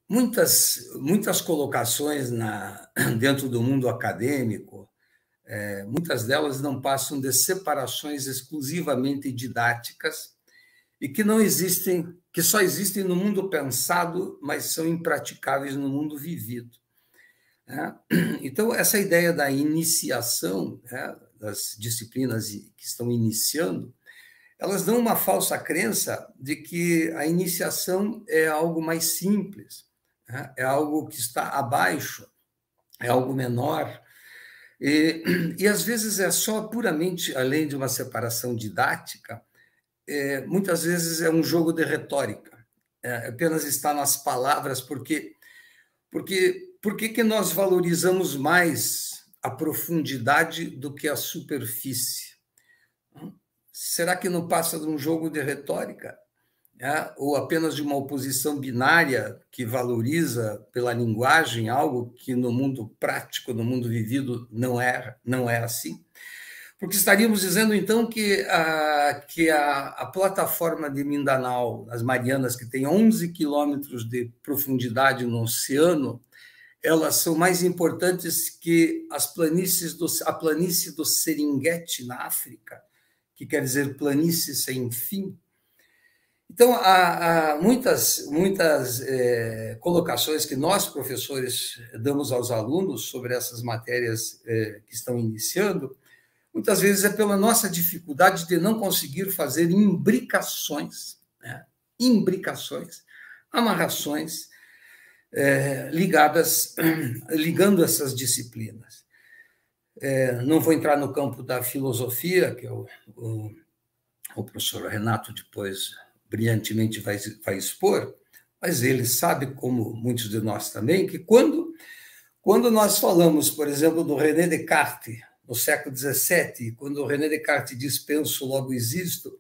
muitas colocações dentro do mundo acadêmico, muitas delas não passam de separações exclusivamente didáticas e que não existem, que só existem no mundo pensado, mas são impraticáveis no mundo vivido. Então, essa ideia da iniciação, das disciplinas que estão iniciando, elas dão uma falsa crença de que a iniciação é algo mais simples, é algo que está abaixo, é algo menor. E às vezes é só puramente, além de uma separação didática, muitas vezes é um jogo de retórica, apenas está nas palavras, porque por que nós valorizamos mais a profundidade do que a superfície? Será que não passa de um jogo de retórica? Ou apenas de uma oposição binária que valoriza pela linguagem algo que no mundo prático, no mundo vivido, não é assim? Porque estaríamos dizendo, então, que a plataforma de Mindanao, as Marianas, que tem 11 quilômetros de profundidade no oceano, elas são mais importantes que a planície do Serengeti, na África, que quer dizer planície sem fim. Então, há muitas colocações que nós, professores, damos aos alunos sobre essas matérias que estão iniciando, muitas vezes é pela nossa dificuldade de não conseguir fazer imbricações, amarrações, ligando essas disciplinas. Não vou entrar no campo da filosofia, que o professor Renato depois brilhantemente vai expor, mas ele sabe, como muitos de nós também, que quando nós falamos, por exemplo, do René Descartes, no século XVII, quando o René Descartes diz penso, logo existo,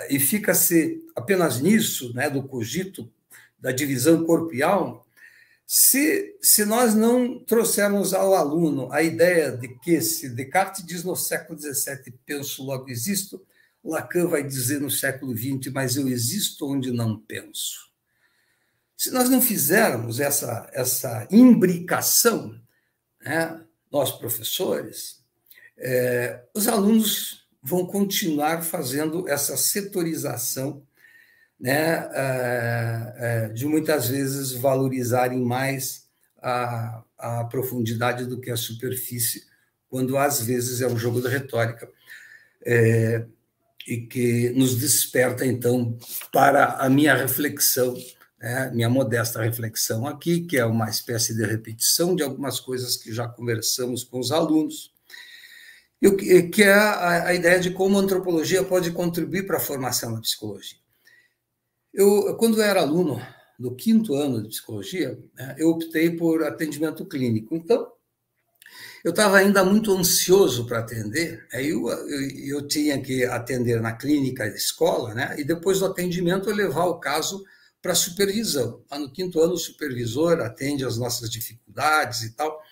e fica-se apenas nisso, do cogito, da divisão corpo e alma, se nós não trouxermos ao aluno a ideia de que, se Descartes diz no século XVII, penso, logo existo, Lacan vai dizer no século XX, mas eu existo onde não penso. Se nós não fizermos essa imbricação, nós, professores, os alunos vão continuar fazendo essa setorização, de muitas vezes valorizarem mais a profundidade do que a superfície, quando às vezes é um jogo de retórica, e que nos desperta, então, para a minha reflexão, minha modesta reflexão aqui, que é uma espécie de repetição de algumas coisas que já conversamos com os alunos, que é a ideia de como a antropologia pode contribuir para a formação da psicologia. Quando eu era aluno do 5º ano de psicologia, eu optei por atendimento clínico. Então, eu estava ainda muito ansioso para atender, aí eu tinha que atender na clínica da escola, e depois do atendimento eu levar o caso para supervisão. Lá no 5º ano, o supervisor atende as nossas dificuldades e tal.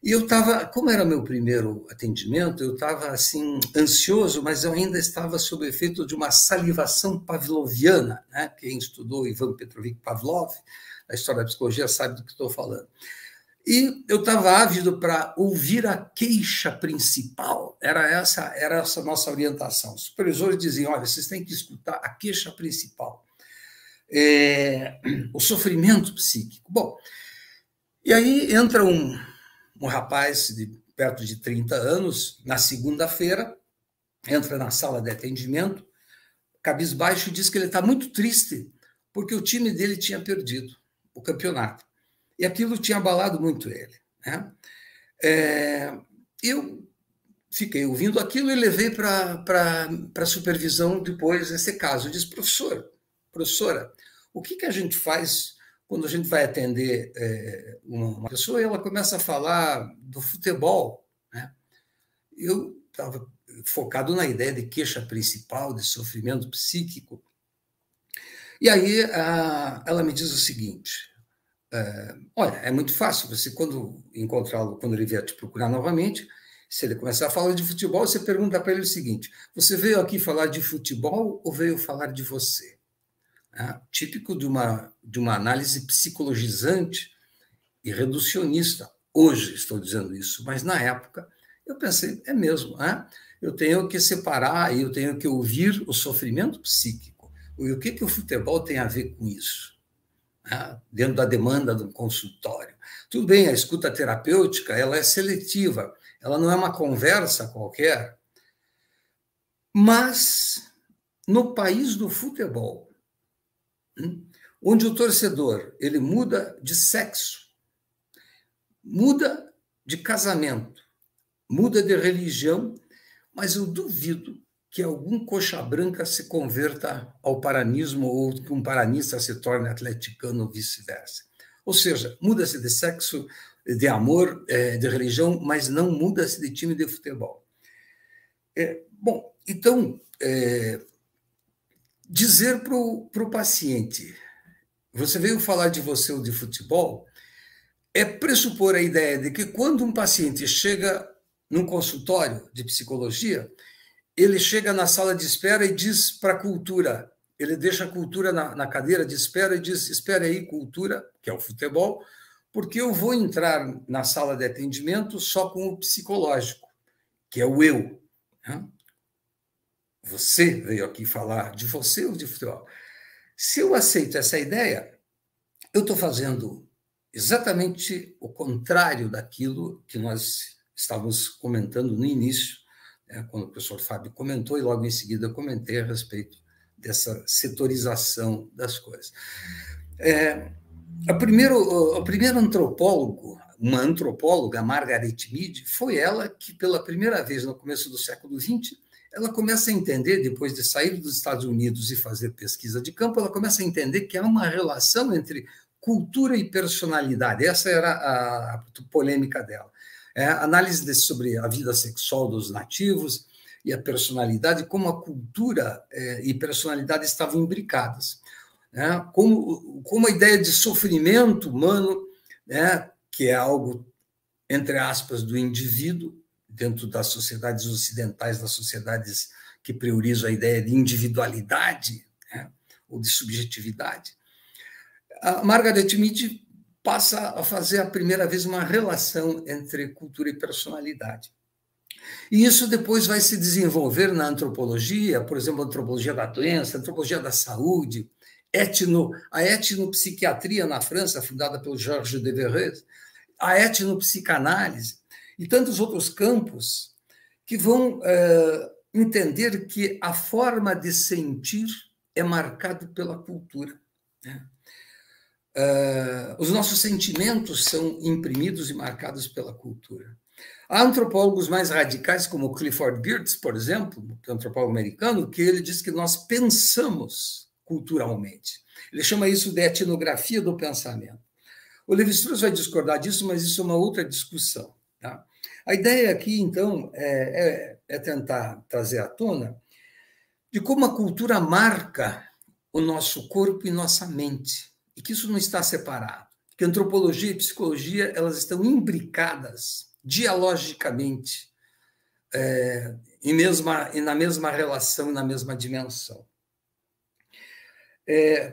E eu estava, como era meu primeiro atendimento, eu estava assim, ansioso, mas eu ainda estava sob efeito de uma salivação pavloviana, Quem estudou Ivan Petrovich Pavlov, a história da psicologia, sabe do que estou falando. E eu estava ávido para ouvir a queixa principal, era essa a nossa orientação. Os supervisores diziam, olha, vocês têm que escutar a queixa principal, o sofrimento psíquico. Bom, e aí entra um rapaz de perto de 30 anos, na segunda-feira, entra na sala de atendimento, cabisbaixo, e diz que ele está muito triste, porque o time dele tinha perdido o campeonato. E aquilo tinha abalado muito ele. Eu fiquei ouvindo aquilo e levei para a supervisão depois esse caso. Eu disse, professora, o que a gente faz quando a gente vai atender uma pessoa e ela começa a falar do futebol? Eu estava focado na ideia de queixa principal, de sofrimento psíquico. E aí ela me diz o seguinte, olha, é muito fácil, você quando encontrá-lo, quando ele vier te procurar novamente, se ele começar a falar de futebol, você pergunta para ele o seguinte, você veio aqui falar de futebol ou veio falar de você? né? Típico de uma análise psicologizante e reducionista. Hoje estou dizendo isso, mas na época eu pensei, é mesmo, né? Eu tenho que separar, eu tenho que ouvir o sofrimento psíquico. E o que o futebol tem a ver com isso? Dentro da demanda de um consultório. Tudo bem, a escuta terapêutica ela é seletiva, ela não é uma conversa qualquer, mas no país do futebol, onde o torcedor ele muda de sexo, muda de casamento, muda de religião, mas eu duvido que algum coxa branca se converta ao paranismo ou que um paranista se torne atleticano ou vice-versa. Ou seja, muda-se de sexo, de amor, de religião, mas não muda-se de time de futebol. Bom, então, dizer para o paciente, você veio falar de você ou de futebol, é pressupor a ideia de que quando um paciente chega num consultório de psicologia, ele chega na sala de espera e diz para a cultura, ele deixa a cultura na cadeira de espera e diz, espere aí, cultura, que é o futebol, porque eu vou entrar na sala de atendimento só com o psicológico, que é o eu. Você veio aqui falar de você ou de futebol. Se eu aceito essa ideia, eu estou fazendo exatamente o contrário daquilo que nós estávamos comentando no início, quando o professor Fábio comentou, e logo em seguida eu comentei a respeito dessa setorização das coisas. O primeiro antropólogo, uma antropóloga, Margaret Mead, foi ela que, pela primeira vez no começo do século XX, ela começa a entender, depois de sair dos Estados Unidos e fazer pesquisa de campo, ela começa a entender que há uma relação entre cultura e personalidade. Essa era a polêmica dela. Análise sobre a vida sexual dos nativos e a personalidade, como a cultura e personalidade estavam imbricadas. Como a ideia de sofrimento humano, que é algo, entre aspas, do indivíduo, dentro das sociedades ocidentais, das sociedades que priorizam a ideia de individualidade, ou de subjetividade. A Margaret Mead passa a fazer a primeira vez uma relação entre cultura e personalidade. E isso depois vai se desenvolver na antropologia, por exemplo, a antropologia da doença, a antropologia da saúde, a etnopsiquiatria na França, fundada pelo Georges Devereux, a etnopsicanálise e tantos outros campos que vão entender que a forma de sentir é marcada pela cultura. Os nossos sentimentos são imprimidos e marcados pela cultura. Há antropólogos mais radicais, como Clifford Geertz, por exemplo, antropólogo americano, que ele diz que nós pensamos culturalmente. Ele chama isso de etnografia do pensamento. O Lévi-Strauss vai discordar disso, mas isso é uma outra discussão. Tá? A ideia aqui, então, é tentar trazer à tona de como a cultura marca o nosso corpo e nossa mente, e que isso não está separado, que antropologia e psicologia elas estão imbricadas dialogicamente e na mesma relação, na mesma dimensão.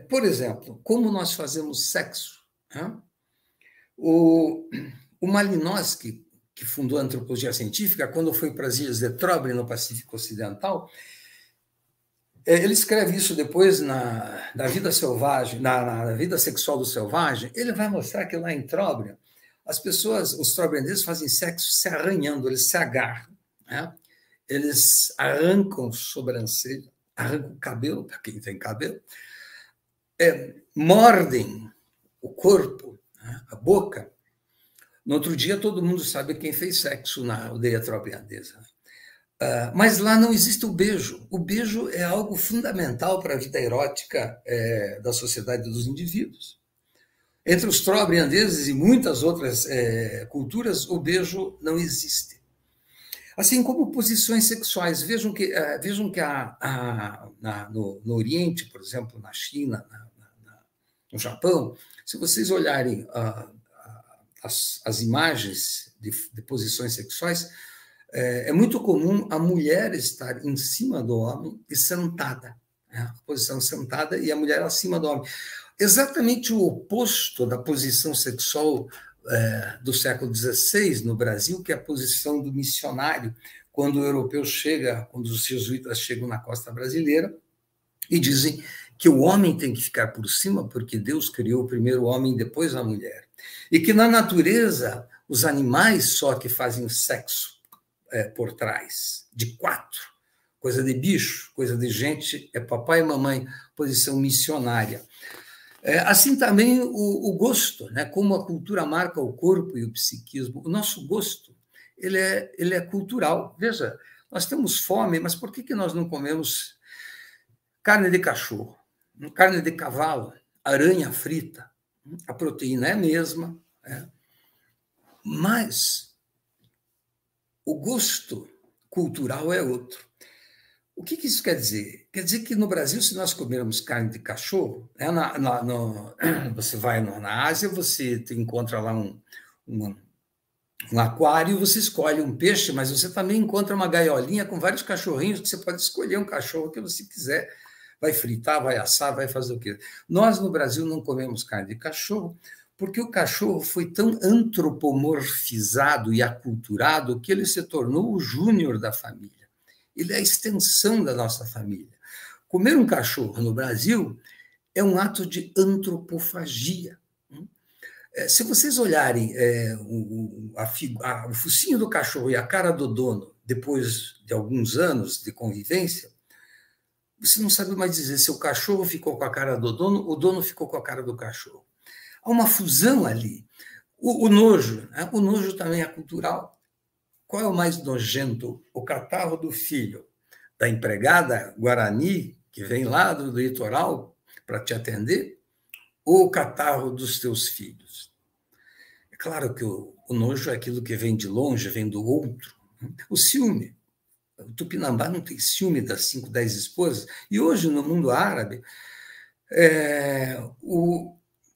Por exemplo, como nós fazemos sexo? O Malinowski, que fundou a antropologia científica, quando foi para as ilhas de Trobre, no Pacífico Ocidental, ele escreve isso depois na vida selvagem, na vida sexual do selvagem. Ele vai mostrar que lá em Trobre, as pessoas, os trobriandeses, fazem sexo se arranhando, eles se agarram, eles arrancam sobrancelha, arrancam o cabelo, para quem tem cabelo, mordem o corpo, a boca. No outro dia, todo mundo sabe quem fez sexo na aldeia trobriandesa. Mas lá não existe o beijo. O beijo é algo fundamental para a vida erótica da sociedade dos indivíduos. Entre os trobriandeses e muitas outras culturas, o beijo não existe. Assim como posições sexuais. Vejam que no Oriente, por exemplo, na China, no Japão, se vocês olharem as imagens de posições sexuais, é muito comum a mulher estar em cima do homem e sentada, né? A posição sentada e a mulher acima do homem. Exatamente o oposto da posição sexual do século XVI no Brasil, que é a posição do missionário, quando o europeu chega, quando os jesuítas chegam na costa brasileira e dizem que o homem tem que ficar por cima, porque Deus criou primeiro o homem e depois a mulher. E que na natureza, os animais só que fazem sexo por trás, de quatro. Coisa de bicho, coisa de gente, é papai e mamãe, posição missionária. Assim também o gosto, né? Como a cultura marca o corpo e o psiquismo. O nosso gosto, ele é cultural. Veja, nós temos fome, mas por que nós não comemos carne de cachorro, carne de cavalo, aranha frita? A proteína é a mesma, mas o gosto cultural é outro. O que isso quer dizer? Quer dizer que no Brasil, se nós comermos carne de cachorro, você vai na Ásia, você encontra lá um aquário, você escolhe um peixe, mas você também encontra uma gaiolinha com vários cachorrinhos, que você pode escolher um cachorro que você quiser, vai fritar, vai assar, vai fazer o quê? Nós, no Brasil, não comemos carne de cachorro, porque o cachorro foi tão antropomorfizado e aculturado que ele se tornou o júnior da família. Ele é a extensão da nossa família. Comer um cachorro no Brasil é um ato de antropofagia. Se vocês olharem o focinho do cachorro e a cara do dono, depois de alguns anos de convivência, você não sabe mais dizer se o cachorro ficou com a cara do dono, o dono ficou com a cara do cachorro. Há uma fusão ali. O nojo, né? O nojo também é cultural. Qual é o mais nojento? O catarro do filho da empregada Guarani, que vem lá do litoral para te atender, ou o catarro dos teus filhos? É claro que o nojo é aquilo que vem de longe, vem do outro. O ciúme. O Tupinambá não tem ciúme das 5, 10 esposas. E hoje, no mundo árabe,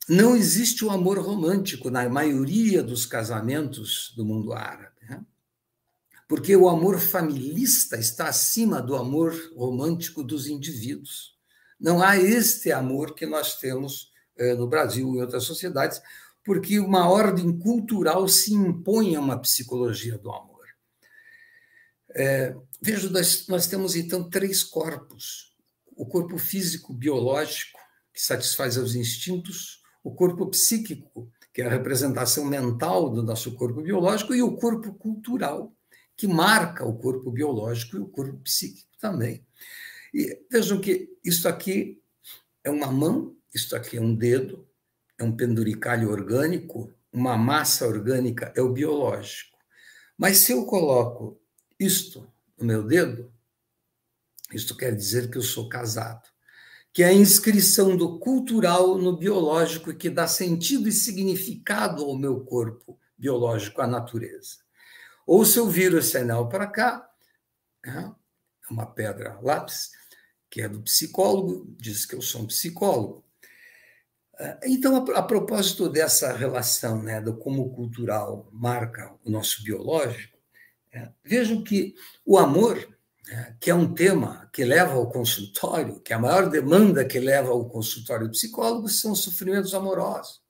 não existe o amor romântico na maioria dos casamentos do mundo árabe, né? Porque o amor familista está acima do amor romântico dos indivíduos. Não há este amor que nós temos no Brasil e em outras sociedades, porque uma ordem cultural se impõe a uma psicologia do amor. Veja, nós temos, então, 3 corpos. O corpo físico, biológico, que satisfaz aos instintos, o corpo psíquico, que é a representação mental do nosso corpo biológico, e o corpo cultural, que marca o corpo biológico e o corpo psíquico também. E vejam que isso aqui é uma mão, isso aqui é um dedo, é um penduricalho orgânico, uma massa orgânica é o biológico. Mas se eu coloco isto no meu dedo, isto quer dizer que eu sou casado, que é a inscrição do cultural no biológico que dá sentido e significado ao meu corpo biológico, à natureza. Ou se eu viro esse anel para cá, é uma pedra lápis, que é do psicólogo, diz que eu sou um psicólogo. Então, a propósito dessa relação, né, do como o cultural marca o nosso biológico, vejam que o amor, que é um tema que leva ao consultório, que a maior demanda que leva ao consultório do psicólogo são os sofrimentos amorosos.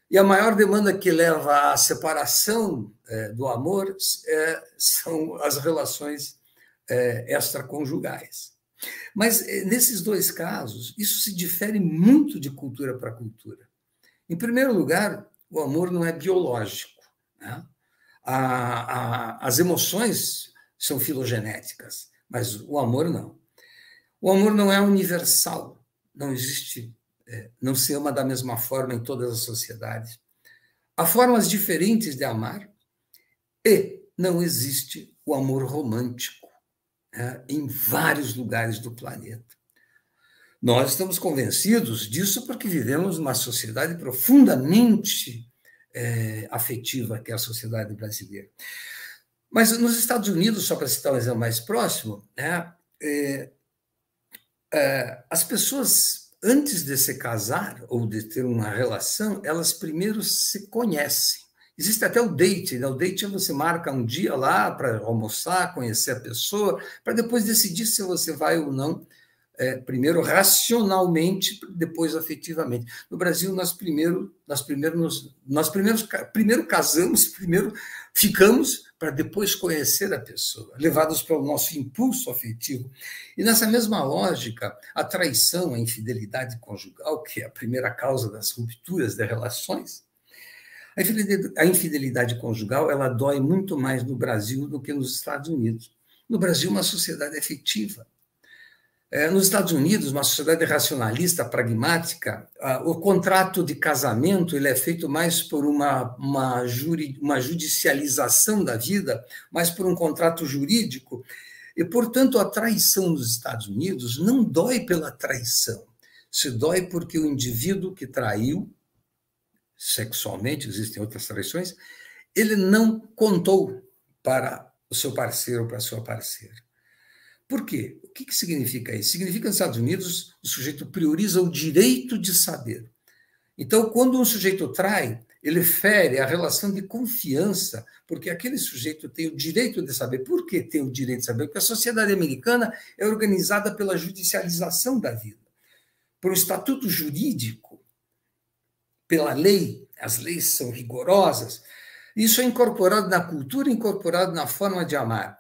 E a maior demanda que leva à separação do amor são as relações extraconjugais. Mas, nesses 2 casos, isso se difere muito de cultura para cultura. Em primeiro lugar, o amor não é biológico, né? As emoções são filogenéticas, mas o amor não. O amor não é universal, não existe, não se ama da mesma forma em todas as sociedades. Há formas diferentes de amar e não existe o amor romântico em vários lugares do planeta. Nós estamos convencidos disso porque vivemos numa sociedade profundamente afetiva, que é a sociedade brasileira. Mas nos Estados Unidos, só para citar um exemplo mais próximo, as pessoas, antes de se casar ou de ter uma relação, elas primeiro se conhecem. Existe até o date, né? O date é você marca um dia lá para almoçar, conhecer a pessoa, para depois decidir se você vai ou não primeiro racionalmente, depois afetivamente. No Brasil, nós primeiro casamos, primeiro ficamos para depois conhecer a pessoa, levados pelo nosso impulso afetivo. E nessa mesma lógica, a traição, a infidelidade conjugal, que é a primeira causa das rupturas de relações, a infidelidade conjugal, ela dói muito mais no Brasil do que nos Estados Unidos. No Brasil, uma sociedade afetiva. Nos Estados Unidos, uma sociedade racionalista, pragmática, o contrato de casamento ele é feito mais por uma judicialização da vida, mais por um contrato jurídico, e, portanto, a traição nos Estados Unidos não dói pela traição, se dói porque o indivíduo que traiu, sexualmente, existem outras traições, ele não contou para o seu parceiro ou para a sua parceira. Por quê? O que significa isso? Significa que nos Estados Unidos o sujeito prioriza o direito de saber. Então, quando um sujeito trai, ele fere a relação de confiança, porque aquele sujeito tem o direito de saber. Por que tem o direito de saber? Porque a sociedade americana é organizada pela judicialização da vida, por um estatuto jurídico, pela lei. As leis são rigorosas. Isso é incorporado na cultura, incorporado na forma de amar.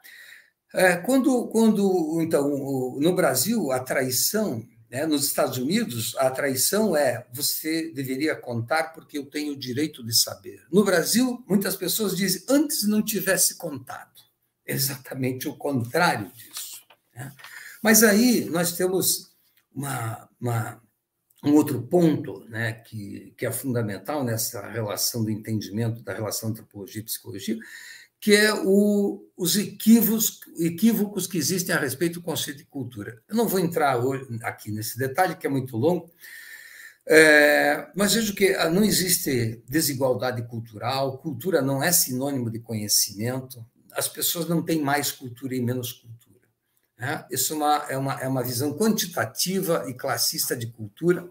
Então, no Brasil, a traição, nos Estados Unidos, a traição você deveria contar porque eu tenho o direito de saber. No Brasil, muitas pessoas dizem, antes não tivesse contado. É exatamente o contrário disso. Mas aí nós temos um outro ponto, que é fundamental nessa relação do entendimento da relação antropologia e psicologia, que é os equívocos que existem a respeito do conceito de cultura. Eu não vou entrar hoje aqui nesse detalhe, que é muito longo, mas vejo que não existe desigualdade cultural, cultura não é sinônimo de conhecimento, as pessoas não têm mais cultura e menos cultura. Isso é uma visão quantitativa e classista de cultura.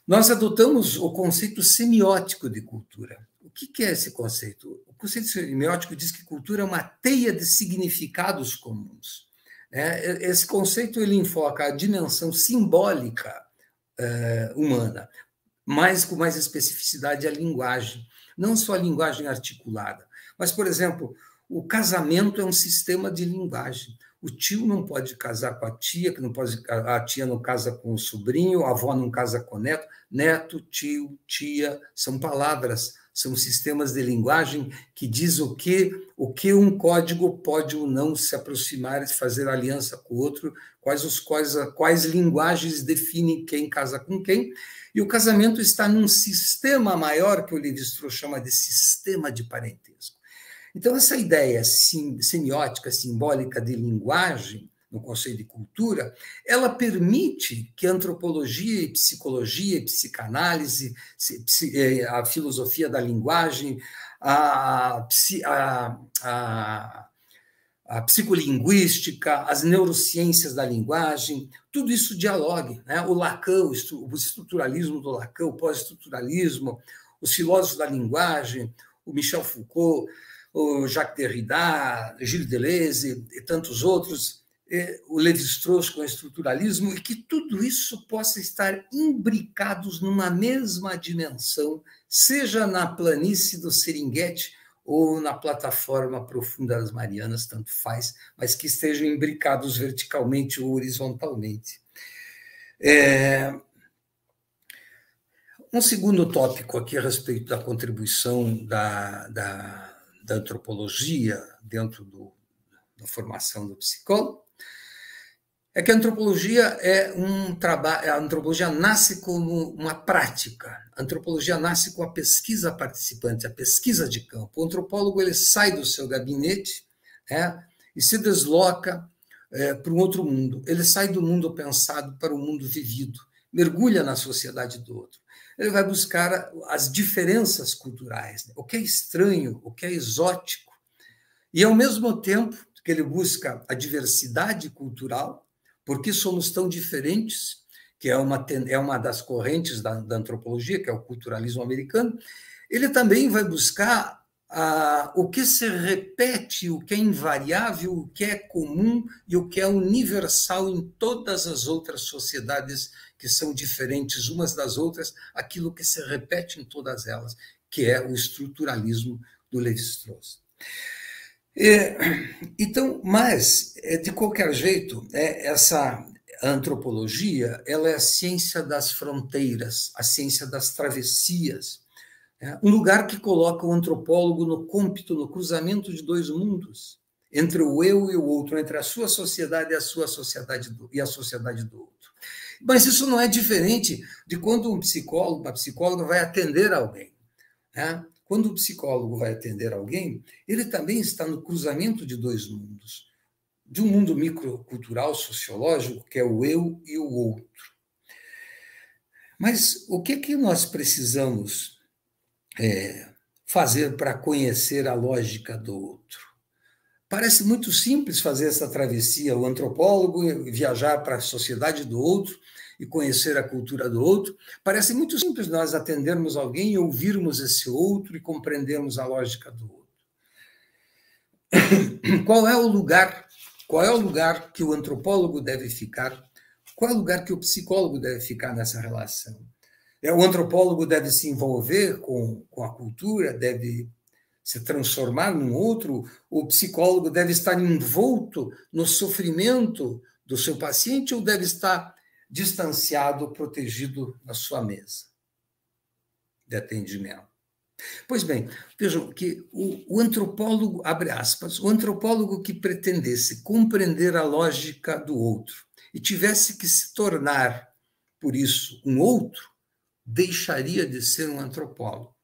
Nós adotamos o conceito semiótico de cultura. O que é esse conceito? O conceito semiótico diz que cultura é uma teia de significados comuns. Esse conceito ele enfoca a dimensão simbólica humana, com mais especificidade a linguagem, não só a linguagem articulada, mas, por exemplo, o casamento é um sistema de linguagem. O tio não pode casar com a tia, a tia não casa com o sobrinho, a avó não casa com o neto. Neto, tio, tia, são palavras, são sistemas de linguagem que diz o que um código pode ou não se aproximar, fazer aliança com o outro, quais linguagens definem quem casa com quem. E o casamento está num sistema maior que o Lévi-Strauss chama de sistema de parentesco. Então, essa ideia semiótica, simbólica de linguagem, no conceito de cultura, ela permite que a antropologia e psicologia e psicanálise, a filosofia da linguagem, a psicolinguística, as neurociências da linguagem, tudo isso dialogue. O Lacan, o estruturalismo do Lacan, o pós-estruturalismo, os filósofos da linguagem, o Michel Foucault, o Jacques Derrida, Gilles Deleuze e tantos outros, o Lévi-Strauss com o estruturalismo, e que tudo isso possa estar imbricados numa mesma dimensão, seja na planície do Serengeti ou na plataforma profunda das Marianas, tanto faz, mas que estejam imbricados verticalmente ou horizontalmente. Um segundo tópico aqui a respeito da contribuição da antropologia dentro da formação do psicólogo, é que a antropologia a antropologia nasce como uma prática, a antropologia nasce com a pesquisa participante, a pesquisa de campo. O antropólogo ele sai do seu gabinete e se desloca para um outro mundo, ele sai do mundo pensado para o mundo vivido, mergulha na sociedade do outro. Ele vai buscar as diferenças culturais, o que é estranho, o que é exótico. E, ao mesmo tempo que ele busca a diversidade cultural, porque somos tão diferentes, que é uma das correntes da antropologia, que é o culturalismo americano, ele também vai buscar o que se repete, o que é invariável, o que é comum e o que é universal em todas as outras sociedades que são diferentes umas das outras, aquilo que se repete em todas elas, que é o estruturalismo do Lévi-Strauss. Então, mas, de qualquer jeito, essa antropologia, ela é a ciência das fronteiras, a ciência das travessias, um lugar que coloca o antropólogo no cômpito, no cruzamento de dois mundos, entre o eu e o outro, entre a sua sociedade e a sua sociedade e a sociedade do outro. Mas isso não é diferente de quando um psicólogo, uma psicóloga vai atender alguém, né? Quando o psicólogo vai atender alguém, ele também está no cruzamento de dois mundos, de um mundo microcultural, sociológico, que é o eu e o outro. Mas o que nós precisamos fazer para conhecer a lógica do outro? Parece muito simples fazer essa travessia, o antropólogo viajar para a sociedade do outro e conhecer a cultura do outro. Parece muito simples nós atendermos alguém e ouvirmos esse outro e compreendermos a lógica do outro. Qual é o lugar que o antropólogo deve ficar? Qual é o lugar que o psicólogo deve ficar nessa relação? O antropólogo deve se envolver com a cultura, deve se transformar num outro, o psicólogo deve estar envolto no sofrimento do seu paciente ou deve estar distanciado, protegido na sua mesa de atendimento? Pois bem, vejam que o antropólogo, abre aspas, o antropólogo que pretendesse compreender a lógica do outro e tivesse que se tornar, por isso, um outro, deixaria de ser um antropólogo.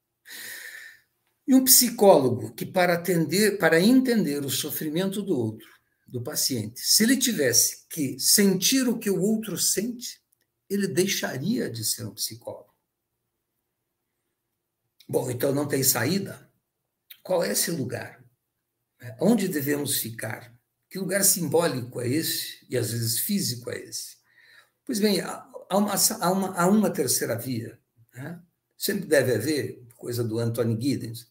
E um psicólogo que, para entender o sofrimento do outro, do paciente, se ele tivesse que sentir o que o outro sente, ele deixaria de ser um psicólogo. Bom, então não tem saída? Qual é esse lugar? Onde devemos ficar? Que lugar simbólico é esse? E às vezes físico é esse? Pois bem, há uma terceira via, né? Sempre deve haver, coisa do Anthony Giddens.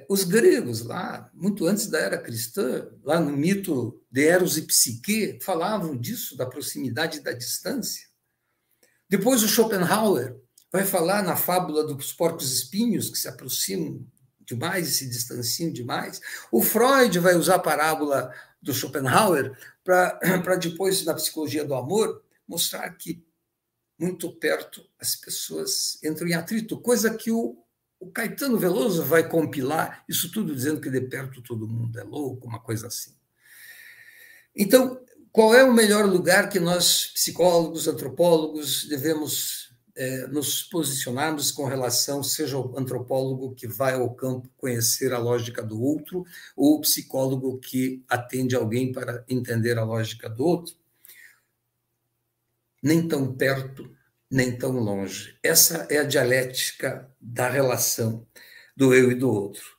Os gregos, lá, muito antes da era cristã, lá no mito de Eros e Psique, falavam disso, da proximidade e da distância. Depois o Schopenhauer vai falar na fábula dos porcos-espinhos, que se aproximam demais e se distanciam demais. O Freud vai usar a parábola do Schopenhauer para depois, na psicologia do amor, mostrar que muito perto as pessoas entram em atrito, coisa que o Caetano Veloso vai compilar, isso tudo dizendo que de perto todo mundo é louco, uma coisa assim. Então, qual é o melhor lugar que nós, psicólogos, antropólogos, devemos nos posicionarmos com relação, seja o antropólogo que vai ao campo conhecer a lógica do outro, ou o psicólogo que atende alguém para entender a lógica do outro? Nem tão perto, nem tão longe. Essa é a dialética da relação do eu e do outro.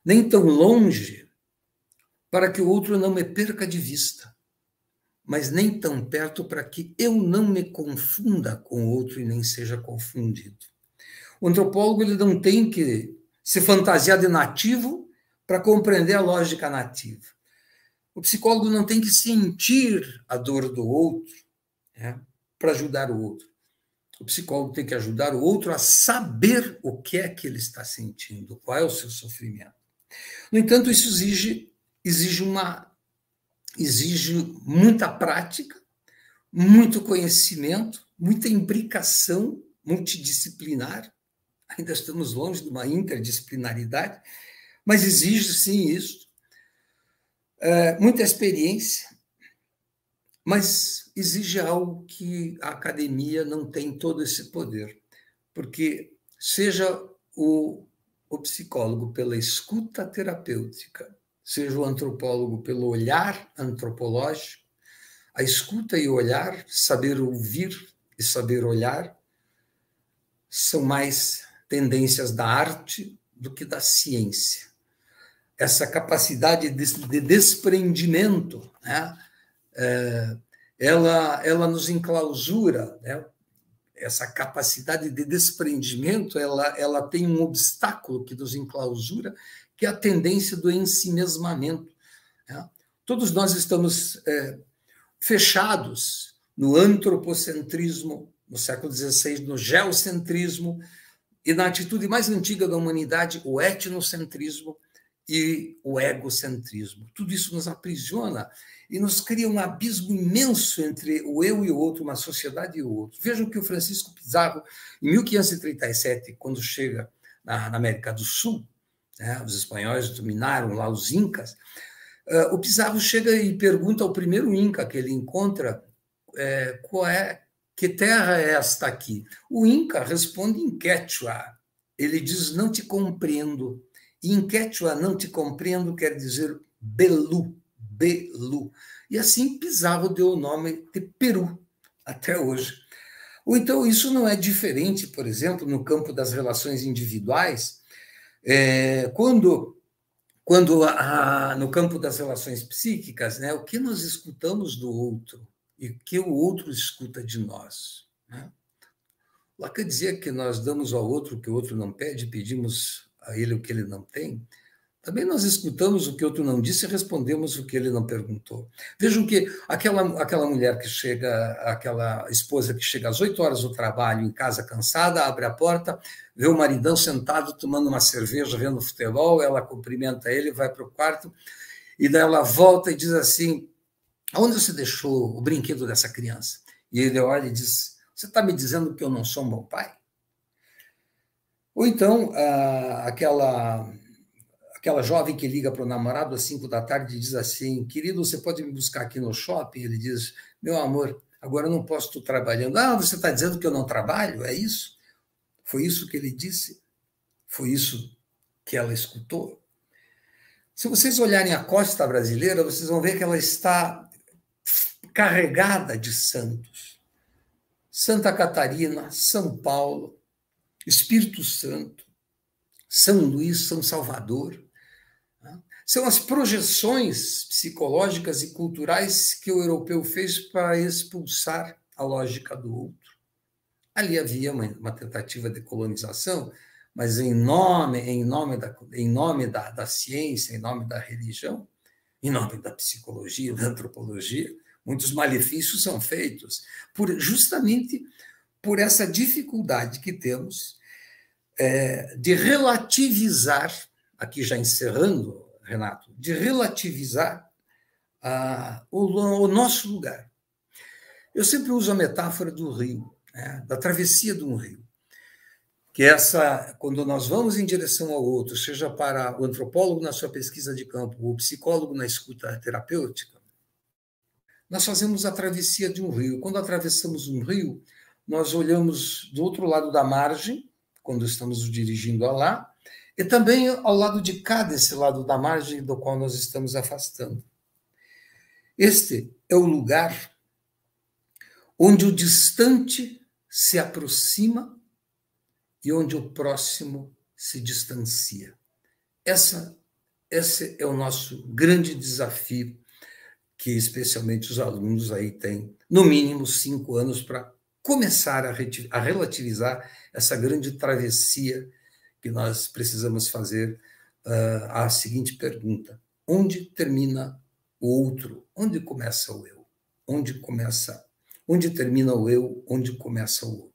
Nem tão longe para que o outro não me perca de vista, mas nem tão perto para que eu não me confunda com o outro e nem seja confundido. O antropólogo ele não tem que se fantasiar de nativo para compreender a lógica nativa. O psicólogo não tem que sentir a dor do outro, né, para ajudar o outro. O psicólogo tem que ajudar o outro a saber o que é que ele está sentindo, qual é o seu sofrimento. No entanto, isso exige muita prática, muito conhecimento, muita imbricação multidisciplinar. Ainda estamos longe de uma interdisciplinaridade, mas exige sim isso. Muita experiência, mas exige algo que a academia não tem todo esse poder, porque seja o psicólogo pela escuta terapêutica, seja o antropólogo pelo olhar antropológico, a escuta e o olhar, saber ouvir e saber olhar, são mais tendências da arte do que da ciência. Essa capacidade de desprendimento, né? Ela nos enclausura, né? essa capacidade de desprendimento, ela tem um obstáculo que nos enclausura, que é a tendência do ensimesmamento. Né? Todos nós estamos fechados no antropocentrismo, no século XVI, no geocentrismo, e na atitude mais antiga da humanidade, o etnocentrismo e o egocentrismo. Tudo isso nos aprisiona e nos cria um abismo imenso entre o eu e o outro, uma sociedade e o outro. Vejam que o Francisco Pizarro, em 1537, quando chega na América do Sul, né, os espanhóis dominaram lá os incas, o Pizarro chega e pergunta ao primeiro inca que ele encontra que terra é esta aqui? O inca responde em quechua. Ele diz, não te compreendo. E em quechua, não te compreendo, quer dizer Belu, Belu. E assim Pizarro deu o nome de Peru, até hoje. Ou então, isso não é diferente, por exemplo, no campo das relações individuais, quando no campo das relações psíquicas, né, o que nós escutamos do outro e o que o outro escuta de nós. Né? Lacan dizia que nós damos ao outro o que o outro não pede, pedimos a ele o que ele não tem. Também nós escutamos o que o outro não disse e respondemos o que ele não perguntou. Vejam que aquela mulher que chega, aquela esposa que chega às 8 horas do trabalho, em casa cansada, abre a porta, vê o maridão sentado tomando uma cerveja, vendo futebol, ela cumprimenta ele, vai para o quarto, e daí ela volta e diz assim, aonde você deixou o brinquedo dessa criança? E ele olha e diz, você está me dizendo que eu não sou um bom pai? Ou então, aquela jovem que liga para o namorado às 5 da tarde e diz assim, querido, você pode me buscar aqui no shopping? Ele diz, meu amor, agora eu não posso estar trabalhando. Ah, você está dizendo que eu não trabalho? É isso? Foi isso que ele disse? Foi isso que ela escutou? Se vocês olharem a costa brasileira, vocês vão ver que ela está carregada de santos. Santa Catarina, São Paulo, Espírito Santo, São Luís, São Salvador. São as projeções psicológicas e culturais que o europeu fez para expulsar a lógica do outro. Ali havia uma tentativa de colonização, mas em nome da ciência, em nome da religião, em nome da psicologia, da antropologia, muitos malefícios são feitos justamente por essa dificuldade que temos de relativizar, aqui já encerrando, Renato, de relativizar o nosso lugar. Eu sempre uso a metáfora do rio, né, da travessia de um rio, que quando nós vamos em direção ao outro, seja para o antropólogo na sua pesquisa de campo, ou o psicólogo na escuta terapêutica, nós fazemos a travessia de um rio. Quando atravessamos um rio, nós olhamos do outro lado da margem, quando estamos dirigindo a lá, e também ao lado de cá, desse lado da margem do qual nós estamos afastando. Este é o lugar onde o distante se aproxima e onde o próximo se distancia. Esse é o nosso grande desafio, que especialmente os alunos aí têm, no mínimo 5 anos, para começar a relativizar essa grande travessia que nós precisamos fazer a seguinte pergunta: onde termina o outro? Onde começa o eu? Onde termina o eu? Onde começa o outro?